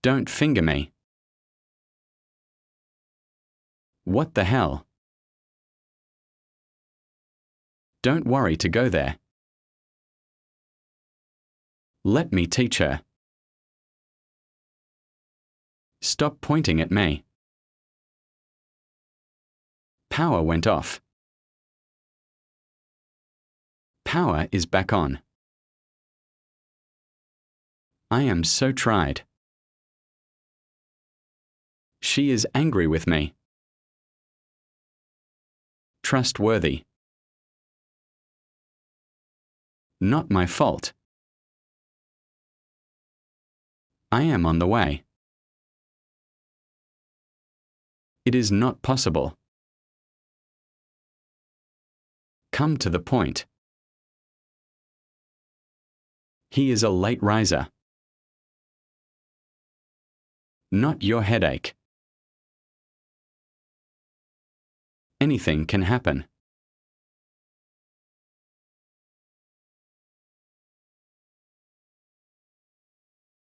Don't finger me. What the hell? Don't worry to go there. Let me teach her. Stop pointing at me. Power went off. Power is back on. I am so tried. She is angry with me. Trustworthy. Not my fault. I am on the way. It is not possible. Come to the point. He is a late riser. Not your headache. Anything can happen.